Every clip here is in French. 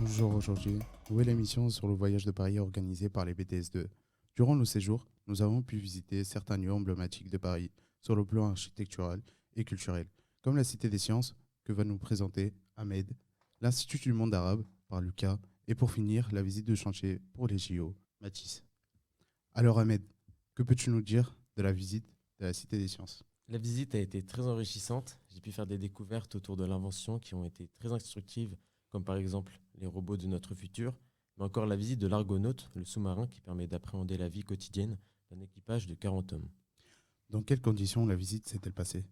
Bonjour, aujourd'hui, nouvelle émission sur le voyage de Paris organisée par les BTS2. Durant nos séjours, nous avons pu visiter certains lieux emblématiques de Paris sur le plan architectural et culturel, comme la Cité des Sciences que va nous présenter Ahmed, l'Institut du monde arabe par Lucas et pour finir, la visite de chantier pour les JO, Mathis. Alors Ahmed, que peux-tu nous dire de la visite de la Cité des Sciences? La visite a été très enrichissante. J'ai pu faire des découvertes autour de l'invention qui ont été très instructives, comme par exemple les robots de notre futur, mais encore la visite de l'Argonaute, le sous-marin qui permet d'appréhender la vie quotidienne d'un équipage de 40 hommes. Dans quelles conditions la visite s'est-elle passée?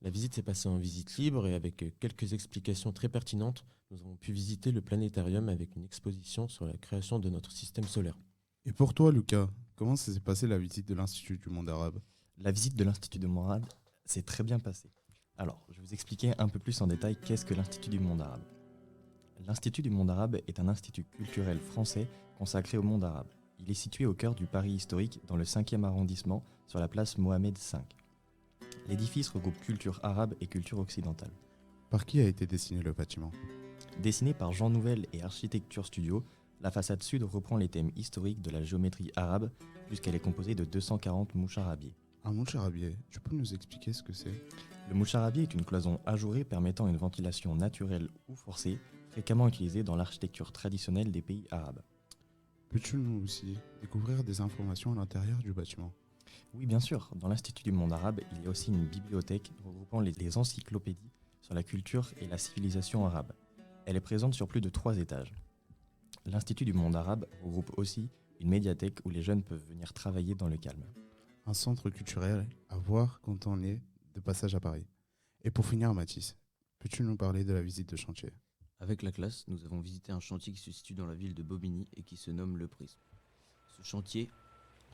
La visite s'est passée en visite libre et avec quelques explications très pertinentes, nous avons pu visiter le planétarium avec une exposition sur la création de notre système solaire. Et pour toi Lucas, comment s'est passée la visite de l'Institut du monde arabe? La visite de l'Institut du monde arabe s'est très bien passée. Alors, je vais vous expliquer un peu plus en détail qu'est-ce que l'Institut du monde arabe. L'Institut du monde arabe est un institut culturel français consacré au monde arabe. Il est situé au cœur du Paris historique, dans le 5e arrondissement, sur la place Mohamed V. L'édifice regroupe culture arabe et culture occidentale. Par qui a été dessiné le bâtiment? Dessiné par Jean Nouvel et Architecture Studio, la façade sud reprend les thèmes historiques de la géométrie arabe, puisqu'elle est composée de 240 moucharabiés. Un moucharabié, tu peux nous expliquer ce que c'est? Le moucharabié est une cloison ajourée permettant une ventilation naturelle ou forcée, fréquemment utilisée dans l'architecture traditionnelle des pays arabes. Peux-tu nous aussi découvrir des informations à l'intérieur du bâtiment? Oui, bien sûr, dans l'Institut du monde arabe, il y a aussi une bibliothèque regroupant les encyclopédies sur la culture et la civilisation arabe. Elle est présente sur plus de 3 étages. L'Institut du monde arabe regroupe aussi une médiathèque où les jeunes peuvent venir travailler dans le calme. Un centre culturel à voir quand on est de passage à Paris. Et pour finir, Mathis, peux-tu nous parler de la visite de chantier? Avec la classe, nous avons visité un chantier qui se situe dans la ville de Bobigny et qui se nomme Le Prisme. Ce chantier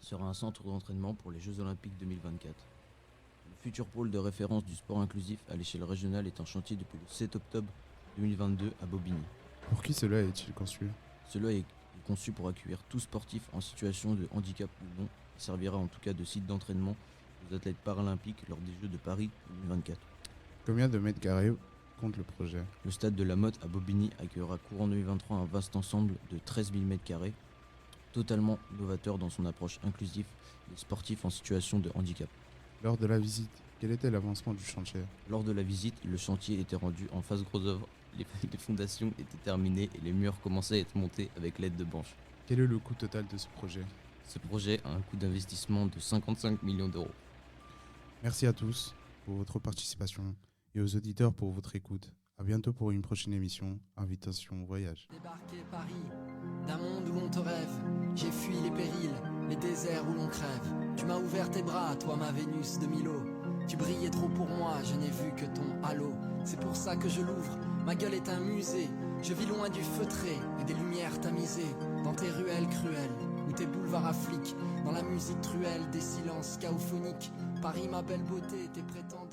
sera un centre d'entraînement pour les Jeux Olympiques 2024. Le futur pôle de référence du sport inclusif à l'échelle régionale est en chantier depuis le 7 octobre 2022 à Bobigny. Pour qui cela est-il conçu? Cela est conçu pour accueillir tout sportif en situation de handicap ou non. Il servira en tout cas de site d'entraînement aux athlètes paralympiques lors des Jeux de Paris 2024. Combien de mètres carrés compte le projet? Le stade de la Motte à Bobigny accueillera courant 2023 un vaste ensemble de 13 000 m², totalement novateur dans son approche inclusive des sportifs en situation de handicap. Lors de la visite, quel était l'avancement du chantier? Lors de la visite, le chantier était rendu en phase gros œuvre, les fondations étaient terminées et les murs commençaient à être montés avec l'aide de branches. Quel est le coût total de ce projet? Ce projet a un coût d'investissement de 55 millions d'euros. Merci à tous pour votre participation et aux auditeurs pour votre écoute. À bientôt pour une prochaine émission, Invitation au voyage. Débarquer Paris, d'un monde où l'on te rêve. J'ai fui les périls, les déserts où l'on crève. Tu m'as ouvert tes bras, toi ma Vénus de Milo. Tu brillais trop pour moi, je n'ai vu que ton halo. C'est pour ça que je l'ouvre, ma gueule est un musée. Je vis loin du feutré et des lumières tamisées. Dans tes ruelles cruelles, ou tes boulevards à flics. Dans la musique truelle des silences chaophoniques. Paris ma belle beauté, tes prétendus.